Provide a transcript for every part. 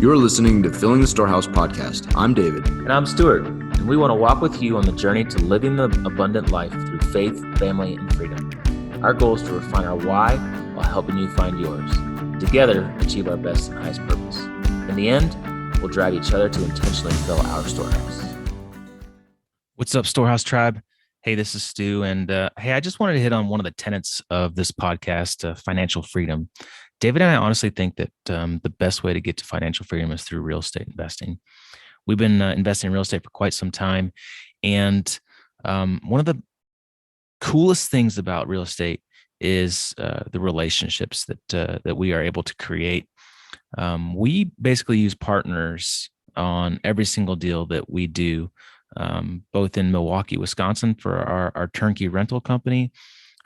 You're listening to Filling the Storehouse podcast. I'm David. And I'm Stuart, and we want to walk with you on the journey to living the abundant life through faith, family, and freedom. Our goal is to refine our why while helping you find yours. Together, achieve our best and highest purpose. In the end, we'll drive each other to intentionally fill our storehouse. What's up, Storehouse Tribe? Hey, this is Stu, and hey, I just wanted to hit on one of the tenets of this podcast, financial freedom. David and I honestly think that the best way to get to financial freedom is through real estate investing. We've been investing in real estate for quite some time, and one of the coolest things about real estate is the relationships that we are able to create. We basically use partners on every single deal that we do, both in Milwaukee, Wisconsin for our turnkey rental company,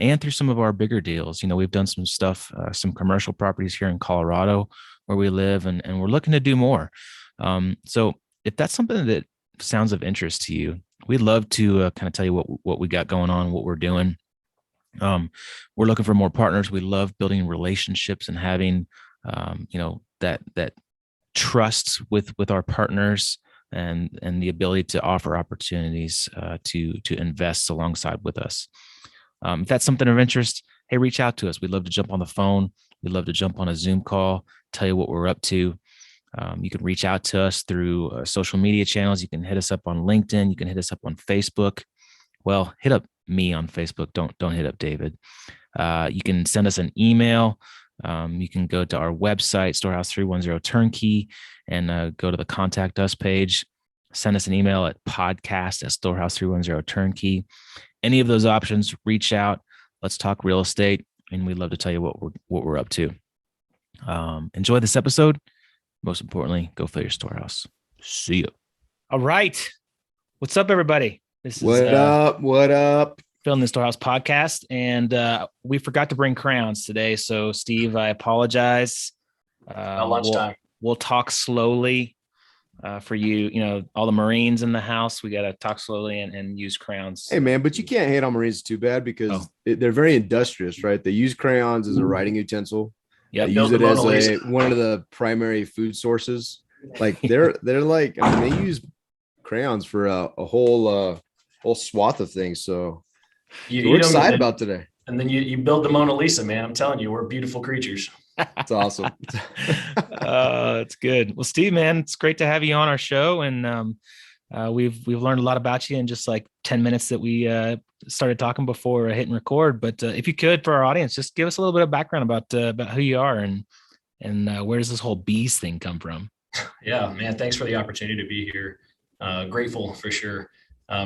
and through some of our bigger deals. You know, we've done some stuff, some commercial properties here in Colorado where we live, and we're looking to do more. So if that's something that sounds of interest to you, we'd love to kind of tell you what we got going on, what we're doing. We're looking for more partners. We love building relationships and having, that trust with our partners and the ability to offer opportunities to invest alongside with us. If that's something of interest, hey, reach out to us. We'd love to jump on the phone. We'd love to jump on a Zoom call, tell you what we're up to. You can reach out to us through social media channels. You can hit us up on LinkedIn. You can hit us up on Facebook. Well, hit up me on Facebook. Don't hit up David. You can send us an email. You can go to our website, Storehouse 310 Turnkey, and go to the Contact Us page. Send us an email at podcast@Storehouse 310 Turnkey. Any of those options, reach out. Let's talk real estate, and we'd love to tell you what we're up to. Enjoy this episode. Most importantly, go fill your storehouse. See you. All right. What's up, everybody? This What up? What up? Filling the Storehouse podcast, and we forgot to bring crayons today. So, Steve, I apologize. At lunchtime. We'll talk slowly for you. You know, all the Marines in the house, we got to talk slowly and use crayons. Hey, man, but you can't hate on Marines too bad because they're very industrious, right? They use crayons as a writing utensil. Yeah, they use it as one of the primary food sources. Like they're like, I mean, they use crayons for a whole swath of things. So we're excited about today. And then you build the Mona Lisa, man. I'm telling you, we're beautiful creatures. It's awesome. It's good. Well, Steve, man, it's great to have you on our show. And we've learned a lot about you in just like 10 minutes that we started talking before hitting record. But if you could, for our audience, just give us a little bit of background about who you are and where does this whole bees thing come from? Yeah, man. Thanks for the opportunity to be here. Grateful for sure.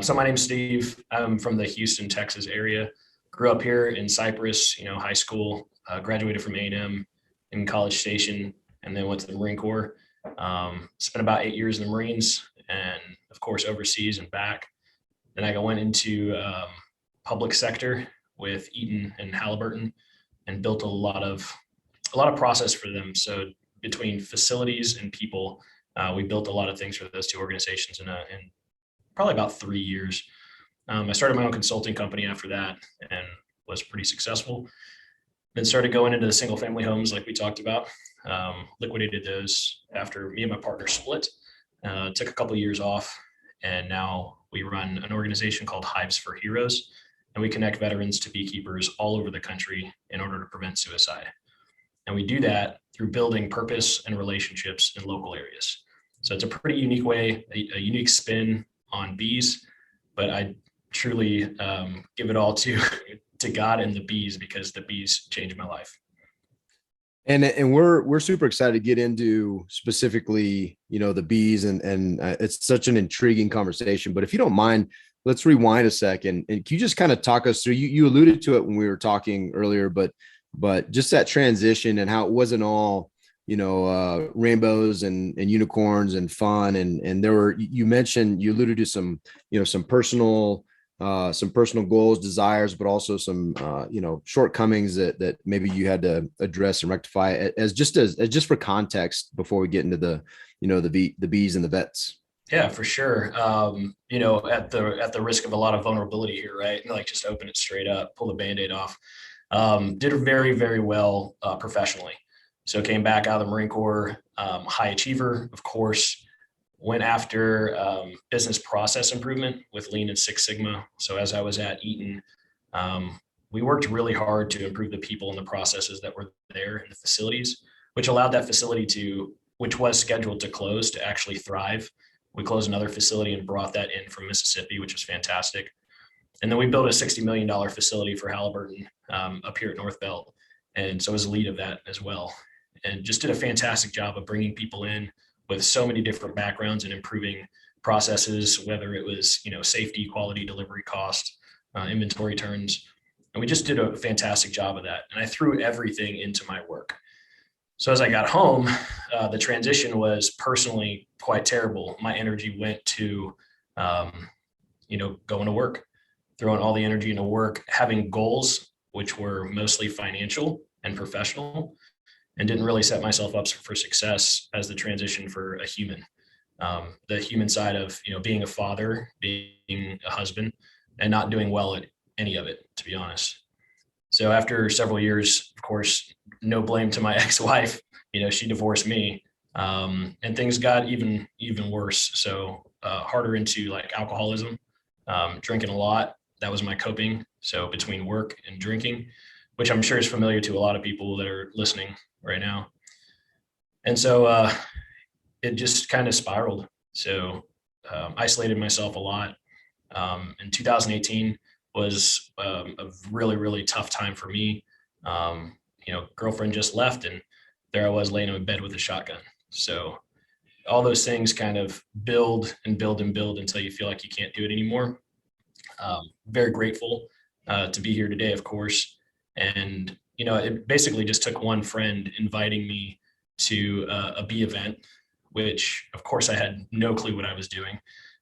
So my name's Steve. I'm from the Houston, Texas area. Grew up here in Cypress, high school, graduated from A&M in College Station, and then went to the Marine Corps. Spent about 8 years in the Marines and of course overseas and back. Then I went into public sector with Eaton and Halliburton and built a lot of process for them. So between facilities and people, we built a lot of things for those two organizations in probably about 3 years. I started my own consulting company after that and was pretty successful. Then started going into the single family homes like we talked about. Liquidated those after me and my partner split. Took a couple of years off, and now we run an organization called Hives for Heroes, and we connect veterans to beekeepers all over the country in order to prevent suicide. And we do that through building purpose and relationships in local areas. So it's a pretty unique way, a unique spin on bees, but I truly give it all to God and the bees, because the bees changed my life. And we're super excited to get into specifically, the bees and it's such an intriguing conversation. But if you don't mind, let's rewind a second. And can you just kind of talk us through, you alluded to it when we were talking earlier, but just that transition and how it wasn't all, rainbows and unicorns and fun. And there were, you alluded to some personal goals, desires, but also some, shortcomings that maybe you had to address and rectify as just for context before we get into the bees and the vets. Yeah, for sure. At the risk of a lot of vulnerability here, right? Like just open it straight up, pull the Band-Aid off. Did very, very well professionally. So came back out of the Marine Corps, high achiever, of course, went after business process improvement with Lean and Six Sigma. So as I was at Eaton, we worked really hard to improve the people and the processes that were there in the facilities, which allowed that facility which was scheduled to close, to actually thrive. We closed another facility and brought that in from Mississippi, which was fantastic. And then we built a $60 million facility for Halliburton up here at North Belt. And so I was the lead of that as well. And just did a fantastic job of bringing people in with so many different backgrounds and improving processes, whether it was, safety, quality, delivery, cost, inventory turns. And we just did a fantastic job of that. And I threw everything into my work. So as I got home, the transition was personally quite terrible. My energy went to, going to work, throwing all the energy into work, having goals, which were mostly financial and professional, and didn't really set myself up for success as the transition for a human. The human side of, being a father, being a husband, and not doing well at any of it, to be honest. So after several years, of course, no blame to my ex-wife, she divorced me, and things got even worse. So harder into like alcoholism, drinking a lot. That was my coping. So between work and drinking, which I'm sure is familiar to a lot of people that are listening right now. And so it just kind of spiraled. So isolated myself a lot. In 2018 was a really, really tough time for me. Girlfriend just left, and there I was laying in bed with a shotgun. So all those things kind of build and build and build until you feel like you can't do it anymore. Very grateful to be here today, of course. And, it basically just took one friend inviting me to a bee event, which of course I had no clue what I was doing.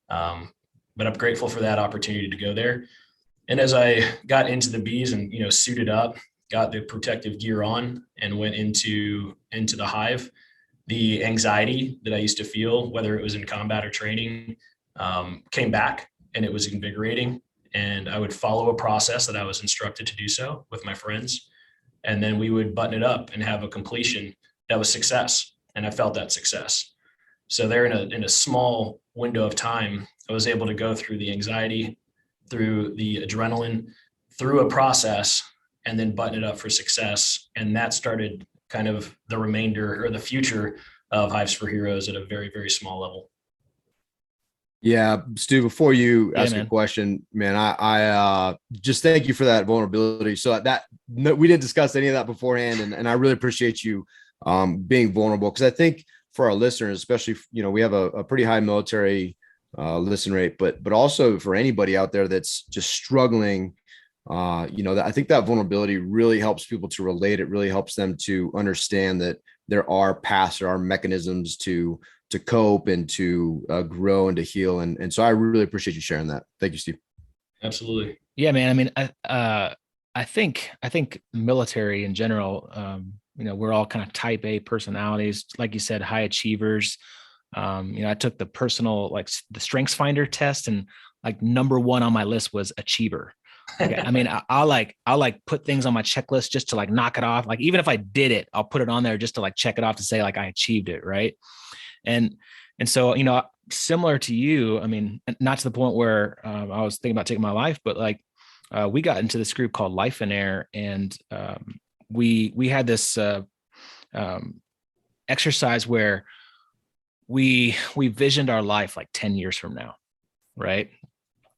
But I'm grateful for that opportunity to go there. And as I got into the bees and, suited up, got the protective gear on and went into the hive, the anxiety that I used to feel, whether it was in combat or training, came back, and it was invigorating. And I would follow a process that I was instructed to do so with my friends. And then we would button it up and have a completion that was success. And I felt that success. So there in a small window of time, I was able to go through the anxiety, through the adrenaline, through a process, and then button it up for success. And that started kind of the remainder or the future of Hives for Heroes at a very, very small level. Yeah, Stu, before you ask a question, man, I just thank you for that vulnerability. So we didn't discuss any of that beforehand. And I really appreciate you being vulnerable, because I think for our listeners, especially, we have a pretty high military listen rate, but also for anybody out there that's just struggling, I think that vulnerability really helps people to relate. It really helps them to understand that there are paths, there are mechanisms to cope and to grow and to heal. And so I really appreciate you sharing that. Thank you, Steve. Absolutely. Yeah, man. I mean, I think military in general, we're all kind of type A personalities, like you said, high achievers. I took the personal, like the Strengths Finder test, and like number one on my list was achiever. Okay. I mean, I'll like put things on my checklist just to like knock it off. Like, even if I did it, I'll put it on there just to like check it off to say like I achieved it. Right. And so, similar to you, I mean, not to the point where I was thinking about taking my life, but like we got into this group called Life in Air, and we had this exercise where we visioned our life like 10 years from now, right?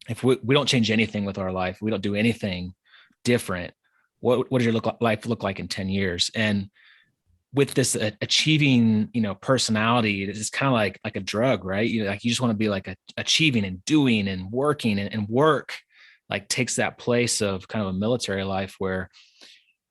If we don't change anything with our life, we don't do anything different, what does your life look like in 10 years? And with this achieving, personality, it's kind of like a drug, right? You just want to be like achieving and doing and working, and work like takes that place of kind of a military life where,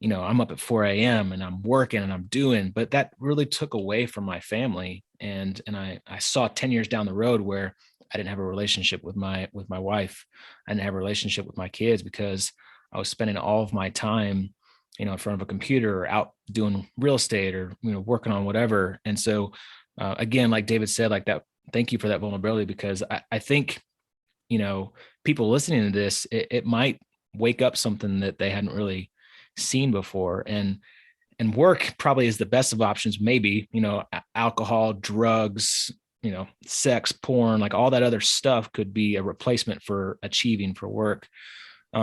I'm up at 4 a.m. and I'm working and I'm doing, but that really took away from my family. And I saw 10 years down the road where I didn't have a relationship with my wife. I didn't have a relationship with my kids because I was spending all of my time, in front of a computer or out doing real estate or, working on whatever. And so, again, like David said, like that, thank you for that vulnerability, because I think, people listening to this, it might wake up something that they hadn't really seen before. And and work probably is the best of options. Maybe, alcohol, drugs, sex, porn, like all that other stuff could be a replacement for achieving for work.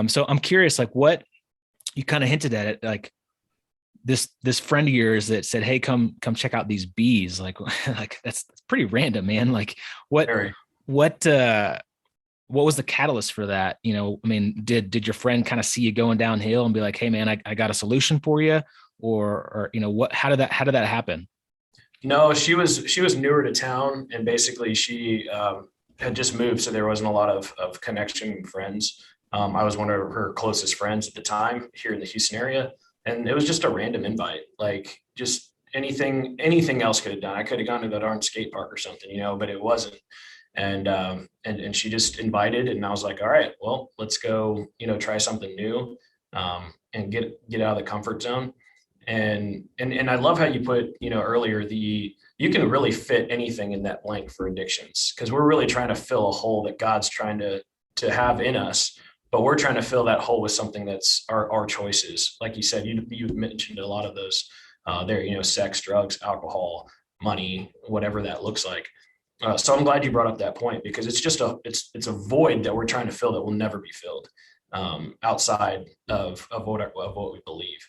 So I'm curious, like what you kind of hinted at it, like this friend of yours that said, "Hey, come check out these bees." Like, like that's pretty random, man. Like what, Very. what, what was the catalyst for that? I mean, did your friend kind of see you going downhill and be like, "Hey man, I got a solution for you," or, how did that happen? No, she was newer to town, and basically she had just moved, so there wasn't a lot of connection friends. I was one of her closest friends at the time here in the Houston area, and it was just a random invite, like just anything else could have done. I could have gone to the darn skate park or something, but it wasn't. And she just invited, and I was like, all right, well, let's go, try something new, and get out of the comfort zone. And I love how you put, earlier, you can really fit anything in that blank for addictions, because we're really trying to fill a hole that God's trying to have in us, but we're trying to fill that hole with something that's our choices. Like you said, you mentioned a lot of those there, sex, drugs, alcohol, money, whatever that looks like. So I'm glad you brought up that point, because it's just it's a void that we're trying to fill that will never be filled, outside of what we believe.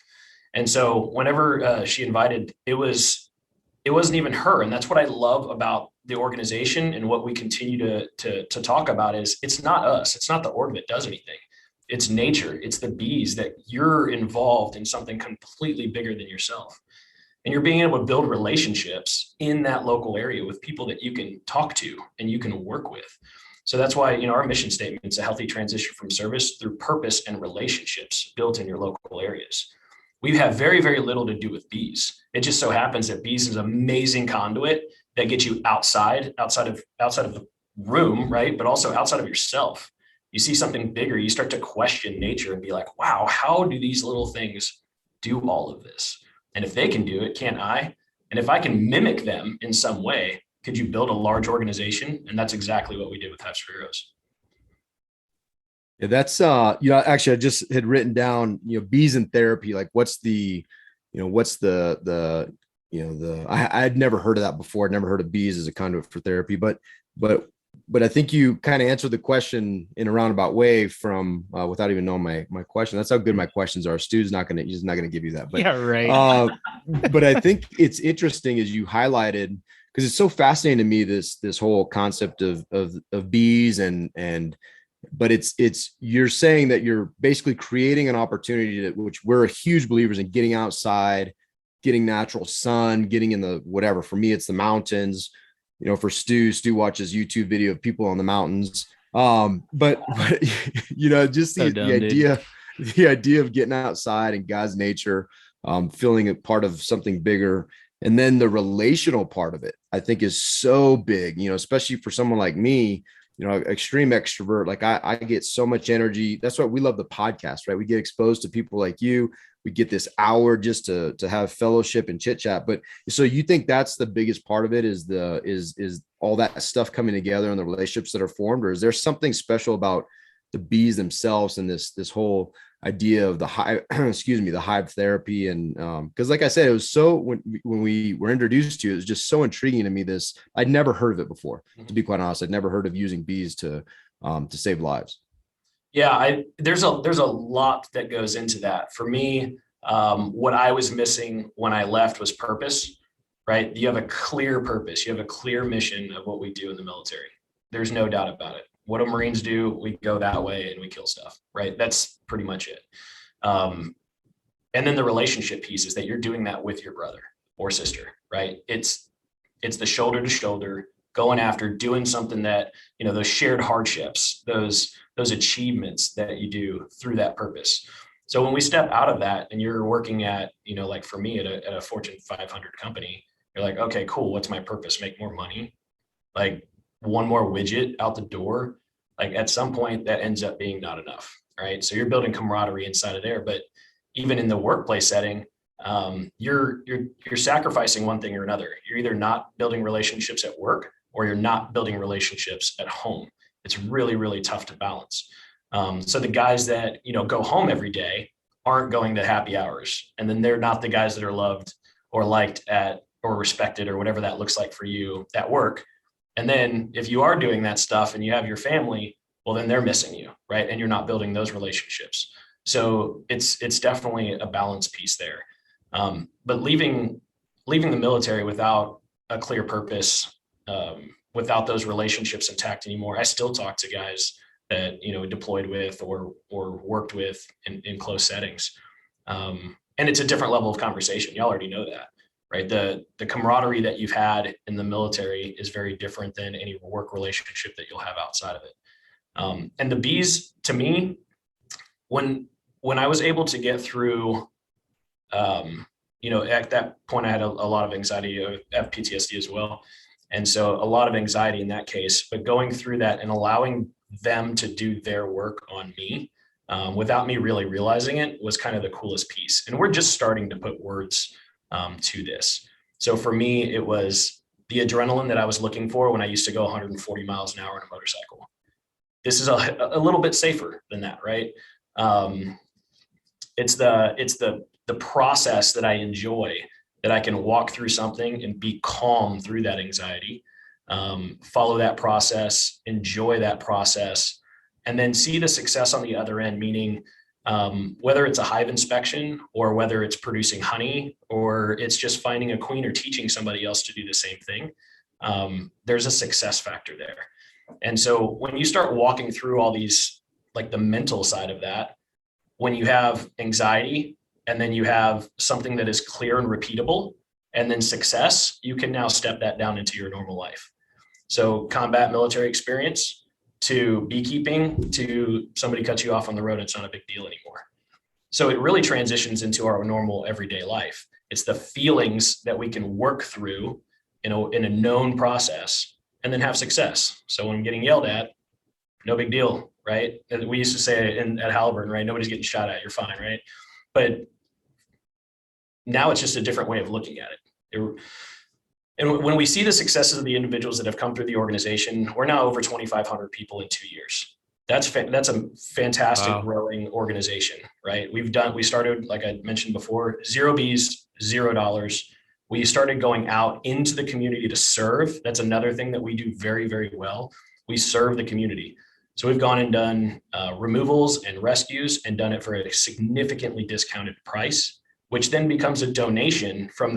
And so whenever she invited, it wasn't even her. And that's what I love about the organization, and what we continue to talk about is it's not us. It's not the org that does anything. It's nature. It's the bees, that you're involved in something completely bigger than yourself. And you're being able to build relationships in that local area with people that you can talk to and you can work with. So that's why, our mission statement is a healthy transition from service through purpose and relationships built in your local areas. We have very, very little to do with bees. It just so happens that bees is an amazing conduit that gets you outside of the room, right? But also outside of yourself. You see something bigger, you start to question nature and be like, wow, how do these little things do all of this? And if they can do it, can't I? And if I can mimic them in some way, could you build a large organization? And that's exactly what we did with Hives for Heroes. Yeah, that's actually I just had written down, bees in therapy. Like what's the I had never heard of that before. I'd never heard of bees as a conduit for therapy, but I think you kind of answered the question in a roundabout way from without even knowing my question. That's how good my questions are. Stu's he's not gonna give you that, but yeah, right. But I think it's interesting, as you highlighted, because it's so fascinating to me, this whole concept of bees but it's you're saying that you're basically creating an opportunity which we're huge believers in, getting outside, getting natural sun, getting in the whatever. For me, it's the mountains. For Stu watches YouTube video of people on the mountains. But just So dumb, the idea of getting outside and God's nature, feeling a part of something bigger. And then the relational part of it, I think, is so big, especially for someone like me, extreme extrovert. Like I get so much energy. That's why we love the podcast, right? We get exposed to people like you. We get this hour just to have fellowship and chit chat. But so you think that's the biggest part of it, is all that stuff coming together and the relationships that are formed, or is there something special about the bees themselves and this whole idea of the hive, the hive therapy? And because like I said, it was so, when we were introduced to it, it was just so intriguing to me. I'd never heard of it before, to be quite honest. I'd never heard of using bees to save lives. Yeah, there's a lot that goes into that. For me, what I was missing when I left was purpose, right? You have a clear purpose. You have a clear mission of what we do in the military. There's no doubt about it. What do Marines do? We go that way and we kill stuff, right? That's pretty much it. And then the relationship piece is that you're doing that with your brother or sister, right? It's the shoulder to shoulder, going after, doing something that, those shared hardships, those achievements that you do through that purpose. So when we step out of that and you're working at, like for me at a Fortune 500 company, you're like, okay, cool. What's my purpose? Make more money. Like one more widget out the door. Like at some point that ends up being not enough. Right. So you're building camaraderie inside of there, but even in the workplace setting, you're sacrificing one thing or another. You're either not building relationships at work or you're not building relationships at home. It's really, really tough to balance. So the guys that, go home every day aren't going to happy hours. And then they're not the guys that are loved or liked at or respected or whatever that looks like for you at work. And then if you are doing that stuff and you have your family, well, then they're missing you, right? And you're not building those relationships. So it's definitely a balance piece there. But leaving the military without a clear purpose, without those relationships intact anymore, I still talk to guys that, you know, deployed with or worked with in close settings. And it's a different level of conversation. Y'all already know that, right? The camaraderie that you've had in the military is very different than any work relationship that you'll have outside of it. And the bees, to me, when I was able to get through, you know, at that point, I had a lot of anxiety, I have PTSD as well. And so a lot of anxiety in that case, but going through that and allowing them to do their work on me without me really realizing it was kind of the coolest piece. And we're just starting to put words to this. So for me, it was the adrenaline that I was looking for when I used to go 140 miles an hour on a motorcycle. This is a little bit safer than that, right? It's the process that I enjoy, that I can walk through something and be calm through that anxiety, follow that process, enjoy that process, and then see the success on the other end, meaning whether it's a hive inspection or whether it's producing honey or it's just finding a queen or teaching somebody else to do the same thing, there's a success factor there. And so when you start walking through all these, like the mental side of that, when you have anxiety and then you have something that is clear and repeatable and then success, you can now step that down into your normal life. So combat military experience to beekeeping to somebody cuts you off on the road, it's not a big deal anymore. So it really transitions into our normal everyday life. It's the feelings that we can work through in a known process and then have success. So when I'm getting yelled at, no big deal, right? We used to say at Halliburton, right? Nobody's getting shot at, you're fine, right? But now it's just a different way of looking at it. And when we see the successes of the individuals that have come through the organization, we're now over 2,500 people in 2 years. That's a fantastic growing organization, right? We started, like I mentioned before, 0 bees, $0. We started going out into the community to serve. That's another thing that we do very, very well. We serve the community. So we've gone and done removals and rescues and done it for a significantly discounted price, which then becomes a donation for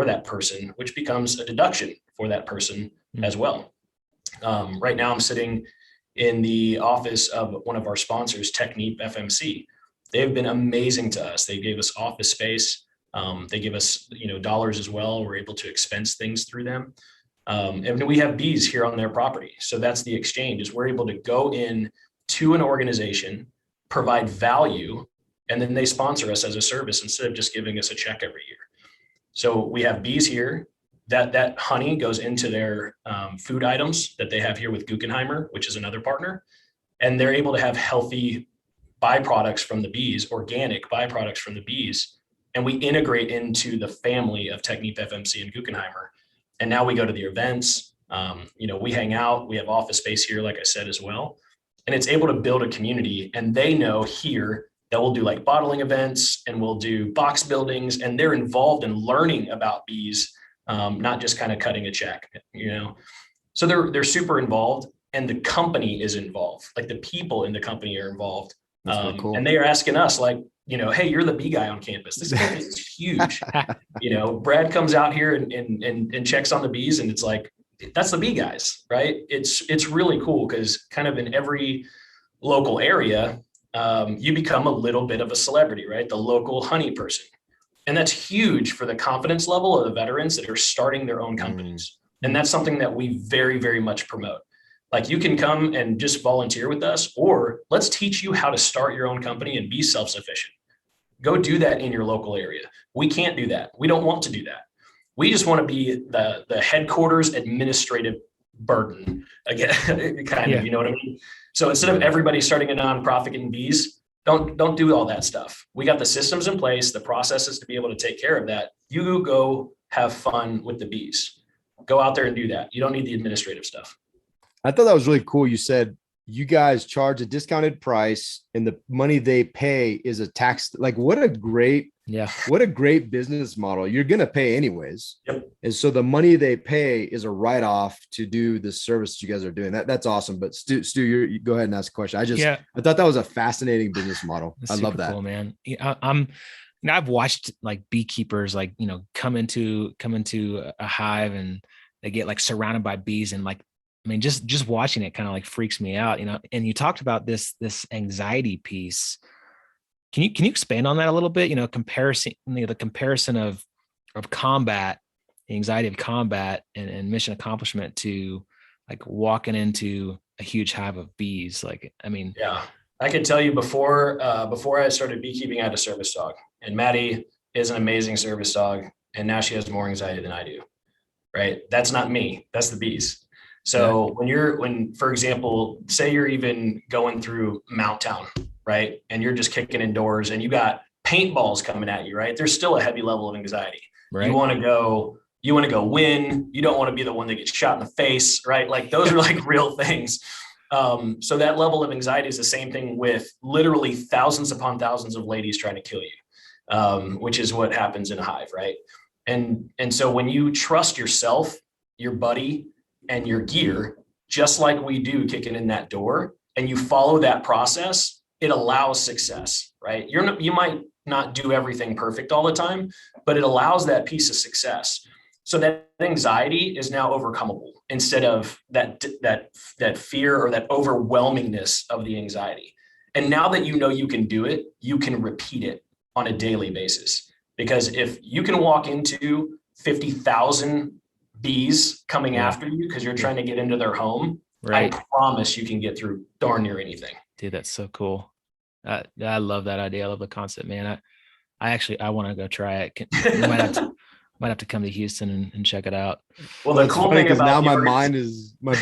that person, which becomes a deduction for that person as well. Right now I'm sitting in the office of one of our sponsors, Technique FMC. They've been amazing to us. They gave us office space. They give us, dollars as well. We're able to expense things through them. And we have bees here on their property. So that's the exchange, is we're able to go in to an organization, provide value, and then they sponsor us as a service instead of just giving us a check every year. So we have bees here. That honey goes into their food items that they have here with Guggenheimer, which is another partner. And they're able to have healthy byproducts from the bees, organic byproducts from the bees. And we integrate into the family of Technique FMC and Guggenheimer. And now we go to the events, we hang out, we have office space here, like I said, as well. And it's able to build a community, and they know here that we'll do like bottling events and we'll do box buildings, and they're involved in learning about bees, not just kind of cutting a check, So they're super involved, and the company is involved. Like the people in the company are involved. Really cool. And they are asking us like, hey, you're the bee guy on campus. This campus is huge. Brad comes out here and checks on the bees, and it's like, that's the bee guys, right? It's really cool because kind of in every local area, you become a little bit of a celebrity, right? The local honey person. And that's huge for the confidence level of the veterans that are starting their own companies. And that's something that we very, very much promote. Like, you can come and just volunteer with us, or let's teach you how to start your own company and be self-sufficient. Go do that in your local area. We can't do that. We don't want to do that. We just want to be the headquarters administrative burden again, kind of, you know what I mean? So instead of everybody starting a nonprofit getting bees, don't do all that stuff. We got the systems in place, the processes to be able to take care of that. You go have fun with the bees. Go out there and do that. You don't need the administrative stuff. I thought that was really cool. You said you guys charge a discounted price and the money they pay is a tax. Like what a great business model. You're going to pay anyways. Yep. And so the money they pay is a write-off to do the service you guys are doing. That's awesome. But Stu, you go ahead and ask a question. I thought that was a fascinating business model. I love that. Cool, man. Yeah, I've watched like beekeepers, like, come into a hive and they get like surrounded by bees, and like, I mean, just watching it kind of like freaks me out, and you talked about this anxiety piece. Can you expand on that a little bit? The comparison of combat, the anxiety of combat and mission accomplishment to like walking into a huge hive of bees. Like, I mean, yeah, I can tell you before I started beekeeping, I had a service dog, and Maddie is an amazing service dog. And now she has more anxiety than I do. Right. That's not me. That's the bees. So when, for example, say you're even going through Mount Town, right? And you're just kicking indoors and you got paintballs coming at you, right? There's still a heavy level of anxiety. Right. You want to go win. You don't want to be the one that gets shot in the face, right? Like those are like real things. So that level of anxiety is the same thing with literally thousands upon thousands of ladies trying to kill you, which is what happens in a hive, right? And so when you trust yourself, your buddy, and your gear, just like we do kicking in that door, and you follow that process, it allows success, right? You might not do everything perfect all the time, but it allows that piece of success. So that anxiety is now overcomable instead of that fear or that overwhelmingness of the anxiety. And now that you can do it, you can repeat it on a daily basis. Because if you can walk into 50,000 bees coming after you because you're trying to get into their home, right, I promise you can get through darn near anything. Dude, that's so cool. I love that idea. I love the concept, man. I want to go try it. Might have to come to Houston and check it out. Well, the cool thing about now my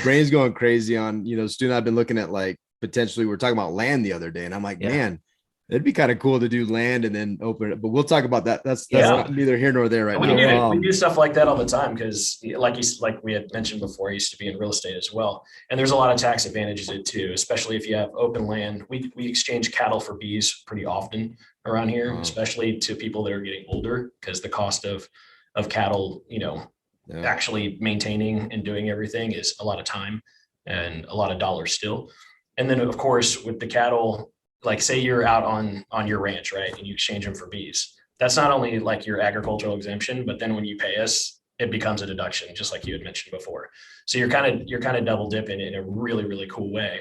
brain's going crazy on, Stu and I've been looking at like potentially we're talking about land the other day, and I'm like, man, it'd be kind of cool to do land and then open it, but we'll talk about that. That's neither here nor there right now. We do stuff like that all the time because, like we had mentioned before, I used to be in real estate as well, and there's a lot of tax advantages to it too, especially if you have open land. We exchange cattle for bees pretty often around here, especially to people that are getting older, because the cost of cattle, actually maintaining and doing everything is a lot of time and a lot of dollars still. And then of course with the cattle, like say you're out on your ranch, right? And you exchange them for bees. That's not only like your agricultural exemption, but then when you pay us, it becomes a deduction, just like you had mentioned before. So you're kind of double dipping in a really, really cool way.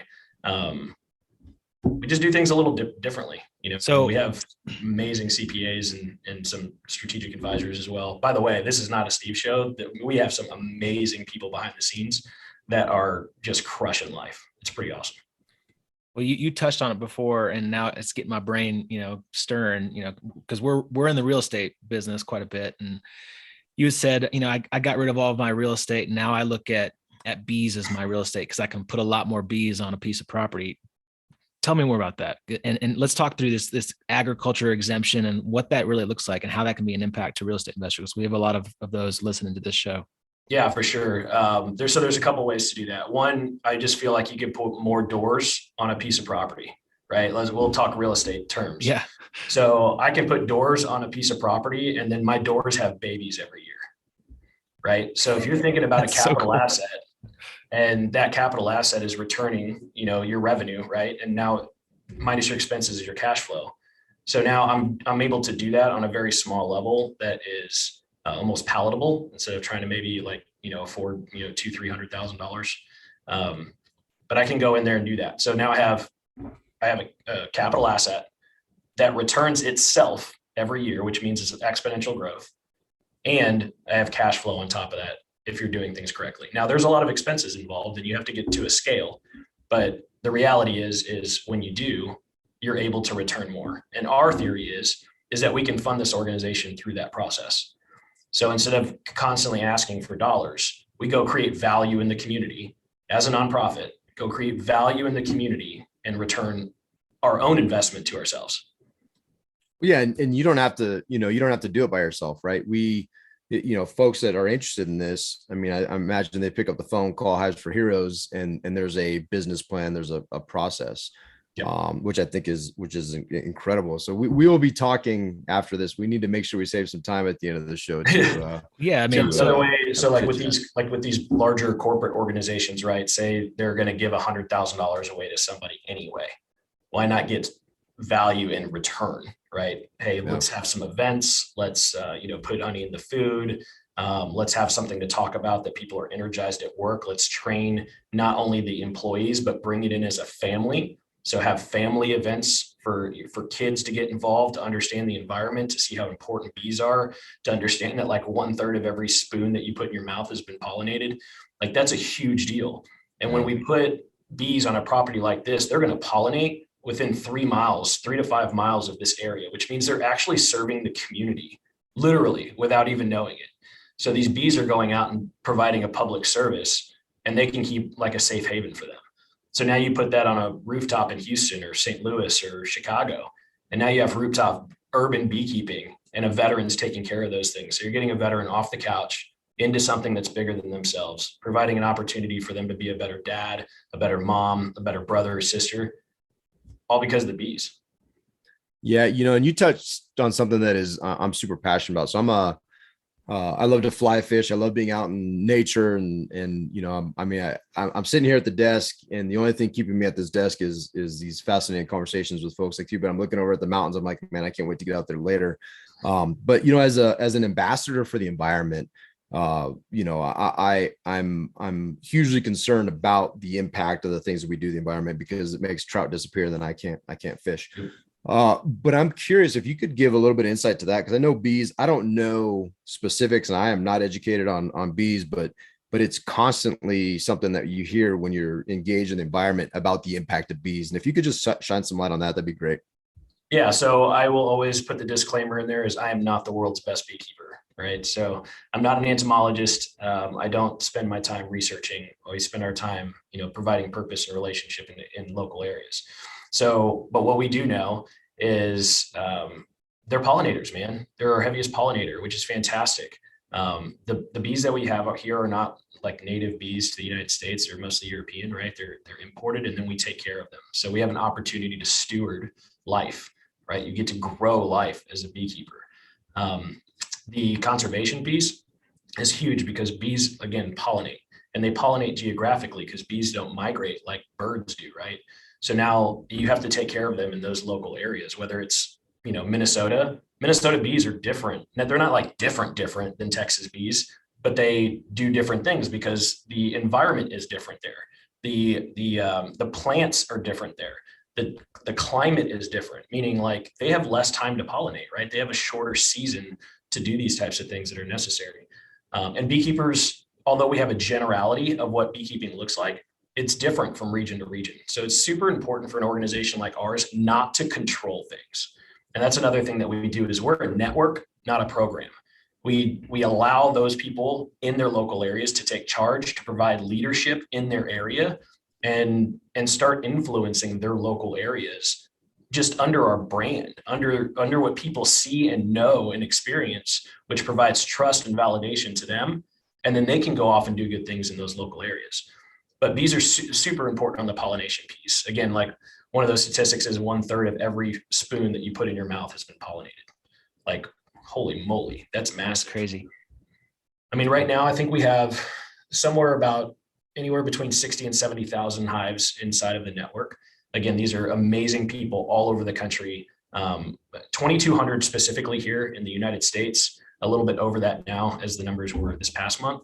We just do things a little differently. So we have amazing CPAs and some strategic advisors as well. By the way, this is not a Steve show. We have some amazing people behind the scenes that are just crushing life. It's pretty awesome. Well, you touched on it before, and now it's getting my brain, stirring, because we're in the real estate business quite a bit. And you said, I got rid of all of my real estate. And now I look at bees as my real estate because I can put a lot more bees on a piece of property. Tell me more about that. And let's talk through this agriculture exemption and what that really looks like and how that can be an impact to real estate investors. We have a lot of those listening to this show. Yeah, for sure. There's a couple ways to do that. One, I just feel like you could put more doors on a piece of property, right? We'll talk real estate terms. Yeah. So I can put doors on a piece of property, and then my doors have babies every year, right? So if you're thinking about a capital asset, and that capital asset is returning, your revenue, right? And now minus your expenses is your cash flow. So now I'm able to do that on a very small level that is almost palatable instead of trying to maybe afford $200,000-$300,000. But I can go in there and do that. So now I have a capital asset that returns itself every year, which means it's exponential growth. And I have cash flow on top of that if you're doing things correctly. Now there's a lot of expenses involved and you have to get to a scale, but the reality is when you do, you're able to return more. And our theory is that we can fund this organization through that process. So instead of constantly asking for dollars, we go create value in the community as a nonprofit, go create value in the community and return our own investment to ourselves. Yeah. And you don't have to, do it by yourself, right? We folks that are interested in this, I mean, I imagine they pick up the phone, call Hives for Heroes, and there's a business plan, there's a process, Yep. which I think is incredible. So we will be talking after this. We need to make sure we save some time at the end of the show to yeah, I mean, so the other way, so like with these larger corporate organizations, right? Say they're going to give $100,000 away to somebody anyway. Why not get value in return, right? Hey, let's have some events. Let's put honey in the food. Let's have something to talk about that people are energized at work. Let's train not only the employees, but bring it in as a family. So have family events for kids to get involved, to understand the environment, to see how important bees are, to understand that like 1/3 of every spoon that you put in your mouth has been pollinated. Like that's a huge deal. And when we put bees on a property like this, they're going to pollinate within 3 to 5 miles of this area, which means they're actually serving the community literally without even knowing it. So these bees are going out and providing a public service, and they can keep like a safe haven for them. So now you put that on a rooftop in Houston or St. Louis or Chicago, and now you have rooftop urban beekeeping and a veteran's taking care of those things. So you're getting a veteran off the couch into something that's bigger than themselves, providing an opportunity for them to be a better dad, a better mom, a better brother or sister, all because of the bees. Yeah. And you touched on something that is, I'm super passionate about. So I love to fly fish. I love being out in nature, and I'm sitting here at the desk, and the only thing keeping me at this desk is these fascinating conversations with folks like you. But I'm looking over at the mountains. I'm like, man, I can't wait to get out there later. But as an ambassador for the environment, I'm hugely concerned about the impact of the things that we do to the environment, because it makes trout disappear, then I can't fish. But I'm curious if you could give a little bit of insight to that, because I know bees, I don't know specifics, and I am not educated on bees, but it's constantly something that you hear when you're engaged in the environment about the impact of bees. And if you could just shine some light on that, that'd be great. Yeah. So I will always put the disclaimer in there is I am not the world's best beekeeper, right? So I'm not an entomologist. I don't spend my time researching. We spend our time, providing purpose and relationship in local areas. So, but what we do know is they're pollinators, man. They're our heaviest pollinator, which is fantastic. The bees that we have out here are not like native bees to the United States. They're mostly European, right? They're imported, and then we take care of them. So we have an opportunity to steward life, right? You get to grow life as a beekeeper. The conservation piece is huge because bees, again, pollinate, and they pollinate geographically because bees don't migrate like birds do, right? So now you have to take care of them in those local areas, whether it's, Minnesota bees are different. Now, they're not like different than Texas bees, but they do different things because the environment is different there. The plants are different there. The climate is different, meaning like they have less time to pollinate, right? They have a shorter season to do these types of things that are necessary. And beekeepers, although we have a generality of what beekeeping looks like, it's different from region to region. So it's super important for an organization like ours not to control things. And that's another thing that we do is we're a network, not a program. We allow those people in their local areas to take charge, to provide leadership in their area, and start influencing their local areas just under our brand, under what people see and know and experience, which provides trust and validation to them. And then they can go off and do good things in those local areas. But bees are super important on the pollination piece. Again, like one of those statistics is 1/3 of every spoon that you put in your mouth has been pollinated. Like, holy moly, that's massive. Crazy. I mean, right now, I think we have somewhere about anywhere between 60 and 70,000 hives inside of the network. Again, these are amazing people all over the country. 2,200 specifically here in the United States, a little bit over that now as the numbers were this past month.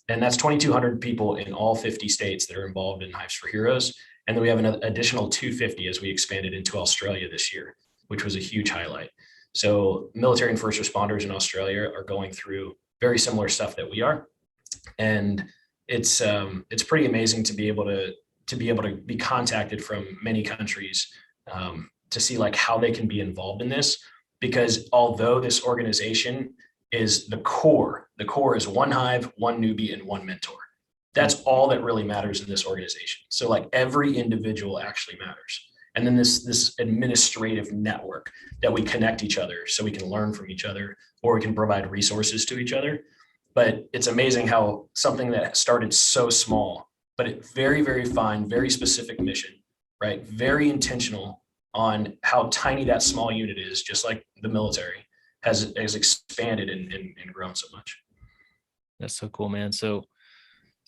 And that's 2,200 people in all 50 states that are involved in Hives for Heroes. And then we have an additional 250 as we expanded into Australia this year, which was a huge highlight. So military and first responders in Australia are going through very similar stuff that we are. And it's pretty amazing to be able to be contacted from many countries to see like how they can be involved in this. Because although this organization is the core is one hive, one newbie, and one mentor. That's all that really matters in this organization. So like every individual actually matters. And then this administrative network that we connect each other so we can learn from each other, or we can provide resources to each other. But it's amazing how something that started so small, but it very, very fine, very specific mission, right? Very intentional on how tiny that small unit is, just like the military has expanded and grown so much. That's so cool, man. So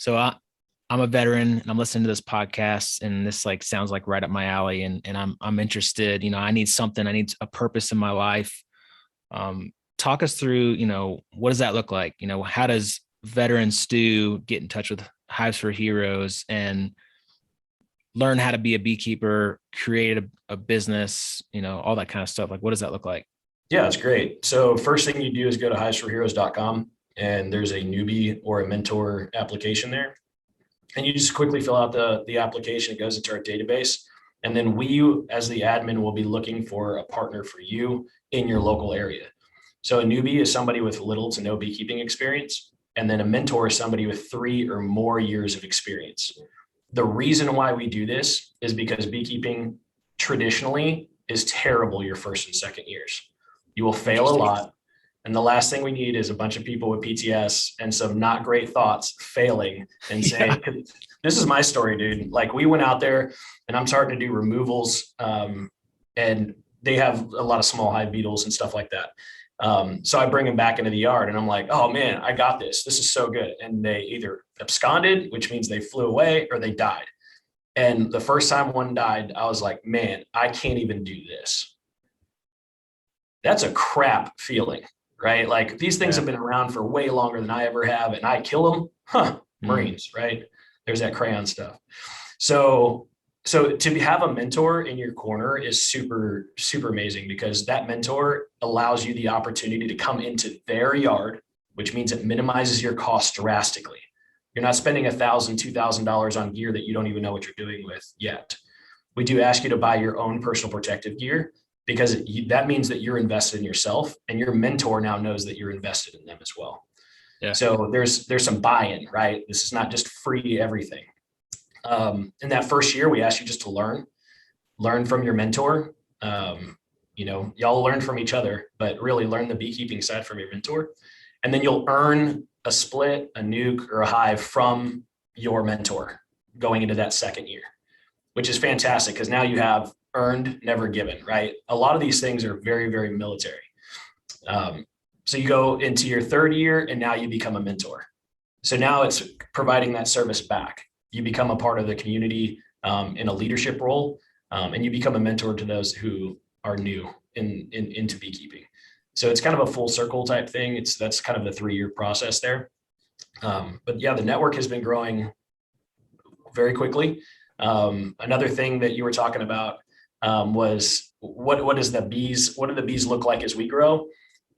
I'm a veteran and I'm listening to this podcast, and this like sounds like right up my alley, and I'm interested. I need something. I need a purpose in my life. Talk us through, what does that look like? How does veteran Stu get in touch with Hives for Heroes and learn how to be a beekeeper, create a business, all that kind of stuff? Like, what does that look like? Yeah, it's great. So first thing you do is go to hivesforheroes.com, and there's a newbie or a mentor application there. And you just quickly fill out the application. It goes into our database. And then we, as the admin, will be looking for a partner for you in your local area. So a newbie is somebody with little to no beekeeping experience. And then a mentor is somebody with 3 or more years of experience. The reason why we do this is because beekeeping traditionally is terrible your first and second years. You will fail a lot. And the last thing we need is a bunch of people with PTS and some not great thoughts failing and saying, this is my story, dude. Like, we went out there and I'm starting to do removals, and they have a lot of small hive beetles and stuff like that. So I bring them back into the yard and I'm like, oh man, I got this. This is so good. And they either absconded, which means they flew away, or they died. And the first time one died, I was like, man, I can't even do this. That's a crap feeling. Right? Like, these things have been around for way longer than I ever have, and I kill them. Marines, right? There's that crayon stuff. So to have a mentor in your corner is super, super amazing, because that mentor allows you the opportunity to come into their yard, which means it minimizes your costs drastically. You're not spending $1,000, $2,000 on gear that you don't even know what you're doing with yet. We do ask you to buy your own personal protective gear, because that means that you're invested in yourself, and your mentor now knows that you're invested in them as well. Yeah. So there's some buy-in, right? This is not just free everything. In that first year, we ask you just to learn from your mentor. Y'all learn from each other, but really learn the beekeeping side from your mentor. And then you'll earn a split, a nuke, or a hive from your mentor going into that second year, which is fantastic, because now you have earned, never given, right? A lot of these things are very, very military. So you go into your third year and now you become a mentor. So now it's providing that service back. You become a part of the community in a leadership role, and you become a mentor to those who are new into beekeeping. So it's kind of a full circle type thing. That's kind of the 3-year process there. But yeah, the network has been growing very quickly. Another thing that you were talking about was what do the bees look like as we grow?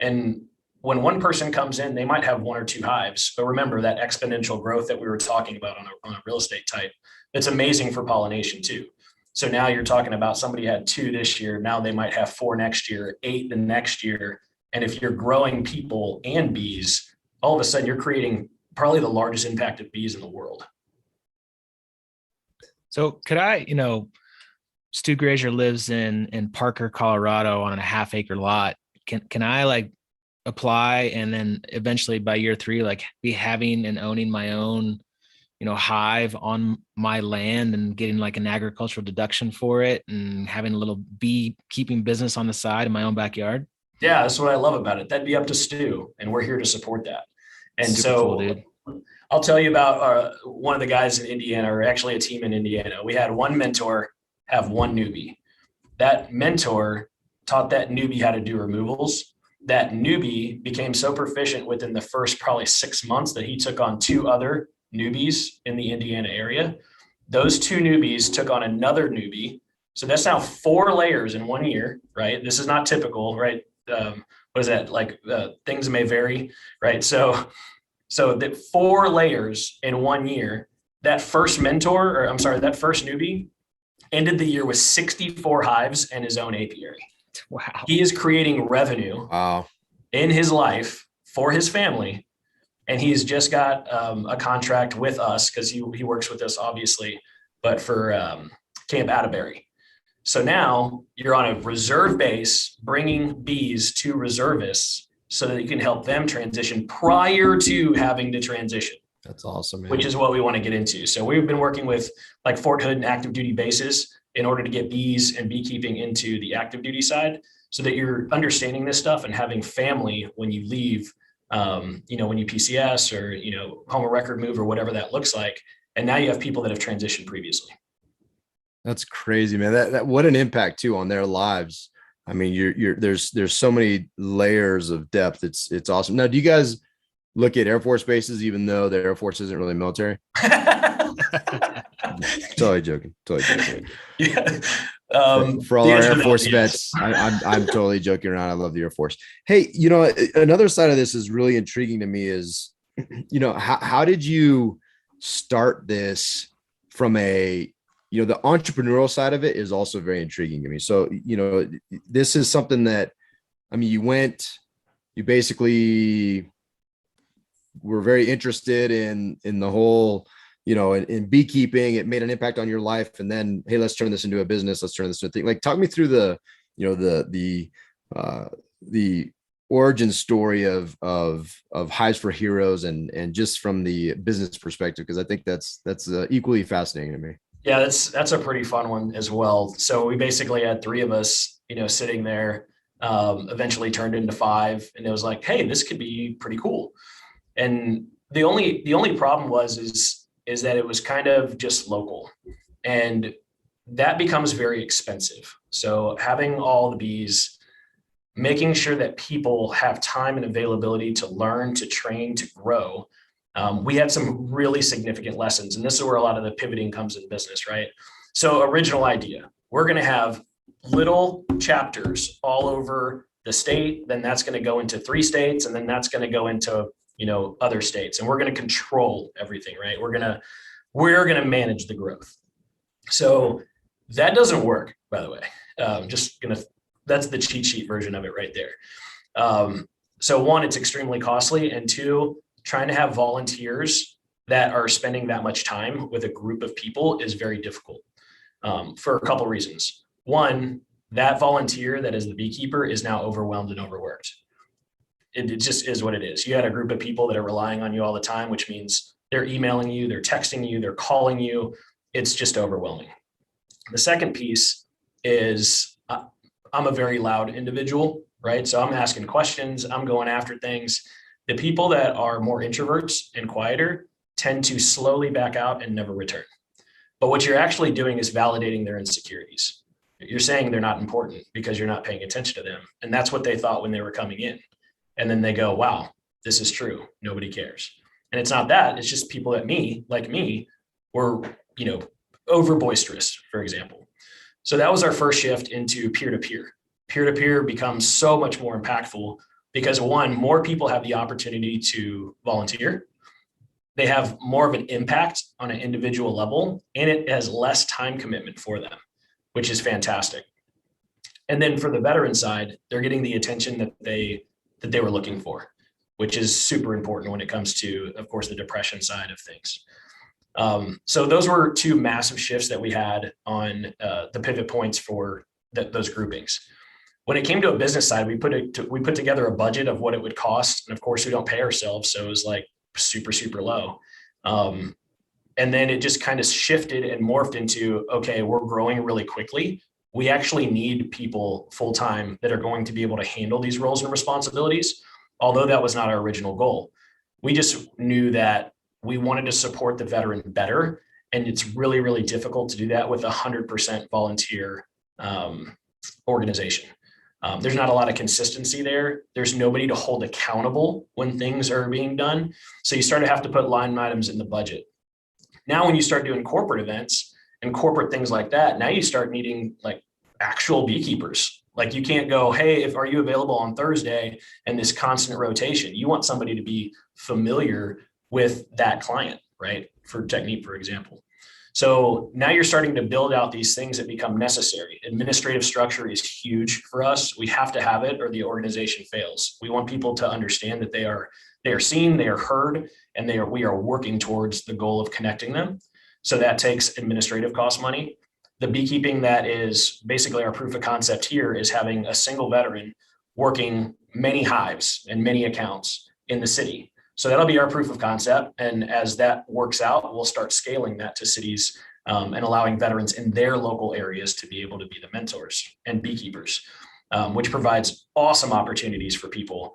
And when one person comes in, they might have 1 or 2 hives, but remember that exponential growth that we were talking about on a real estate type, it's amazing for pollination too. So now you're talking about somebody had 2 this year. Now they might have 4 next year, 8 the next year. And if you're growing people and bees, all of a sudden you're creating probably the largest impact of bees in the world. So could I, Stu Grazier lives in Parker, Colorado on a half-acre lot. Can I like apply, and then eventually by year 3, like be having and owning my own, hive on my land and getting like an agricultural deduction for it and having a little bee keeping business on the side in my own backyard? Yeah, that's what I love about it. That'd be up to Stu, and we're here to support that. And super so cool, dude. I'll tell you about one of the guys in Indiana, or actually a team in Indiana. We had one mentor have 1 newbie. That mentor taught that newbie how to do removals. That newbie became so proficient within the first probably 6 months that he took on 2 other newbies in the Indiana area. Those 2 newbies took on another newbie. So that's now 4 layers in 1 year, right? This is not typical, right? What is that? Like things may vary, right? So that 4 layers in 1 year, that first newbie ended the year with 64 hives and his own apiary. Wow. He is creating revenue in his life for his family. And he's just got a contract with us, because he works with us, obviously, but for Camp Atterbury. So now you're on a reserve base, bringing bees to reservists so that you can help them transition prior to having to transition. That's awesome, man. Which is what we want to get into. So we've been working with like Fort Hood and active duty bases in order to get bees and beekeeping into the active duty side so that you're understanding this stuff and having family when you leave, when you PCS or, home of record move or whatever that looks like. And now you have people that have transitioned previously. That's crazy, man. That what an impact too on their lives. I mean, there's so many layers of depth. It's awesome. Now, do you guys look at Air Force bases, even though the Air Force isn't really military? Totally joking. Yeah. For all our Air Force vets, I'm totally joking around. I love the Air Force. Hey, another side of this is really intriguing to me is, how did you start this from the entrepreneurial side of it is also very intriguing to me. So, this is something that, you basically were very interested in the whole, in beekeeping. It made an impact on your life, and then, hey, let's turn this into a business. Let's turn this into a thing. Like, talk me through the origin story of Hives for Heroes and just from the business perspective, because I think that's equally fascinating to me. Yeah, that's a pretty fun one as well. So we basically had three of us, sitting there, eventually turned into five, and it was like, hey, this could be pretty cool. And the only problem is that it was kind of just local, and that becomes very expensive. So having all the bees, making sure that people have time and availability to learn, to train, to grow. We had some really significant lessons, and this is where a lot of the pivoting comes in business, right? So original idea, we're going to have little chapters all over the state. Then that's going to go into 3 states, and then that's going to go into other states, and we're going to control everything, right? We're going to manage the growth. So that doesn't work, by the way. That's the cheat sheet version of it right there. So one, it's extremely costly, and two, trying to have volunteers that are spending that much time with a group of people is very difficult, for a couple of reasons. One, that volunteer that is the beekeeper is now overwhelmed and overworked. It just is what it is. You had a group of people that are relying on you all the time, which means they're emailing you, they're texting you, they're calling you. It's just overwhelming. The second piece is I'm a very loud individual, right? So I'm asking questions, I'm going after things. The people that are more introverts and quieter tend to slowly back out and never return. But what you're actually doing is validating their insecurities. You're saying they're not important because you're not paying attention to them. And that's what they thought when they were coming in. And then they go, wow, this is true. Nobody cares. And it's not that, it's just people like me, were, over boisterous, for example. So that was our first shift into peer-to-peer. Peer-to-peer becomes so much more impactful because one, more people have the opportunity to volunteer. They have more of an impact on an individual level, and it has less time commitment for them, which is fantastic. And then for the veteran side, they're getting the attention that they were looking for, which is super important when it comes to, of course, the depression side of things. So those were two massive shifts that we had on the pivot points for those groupings. When it came to a business side, we put together a budget of what it would cost. And of course, we don't pay ourselves. So it was like super, super low. And then it just kind of shifted and morphed into, okay, we're growing really quickly. We actually need people full-time that are going to be able to handle these roles and responsibilities. Although that was not our original goal. We just knew that we wanted to support the veteran better. And it's really, really difficult to do that with 100% volunteer organization. There's not a lot of consistency there. There's nobody to hold accountable when things are being done. So you start to have to put line items in the budget. Now, when you start doing corporate events and corporate things like that, now you start needing like actual beekeepers. Like you can't go, hey, are you available on Thursday? And this constant rotation. You want somebody to be familiar with that client, right? For technique, for example. So now you're starting to build out these things that become necessary. Administrative structure is huge for us. We have to have it or the organization fails. We want people to understand that they are seen, they are heard, and we are working towards the goal of connecting them. So that takes administrative cost money. The beekeeping that is basically our proof of concept here is having a single veteran working many hives and many accounts in the city. So that'll be our proof of concept. And as that works out, we'll start scaling that to cities and allowing veterans in their local areas to be able to be the mentors and beekeepers, which provides awesome opportunities for people.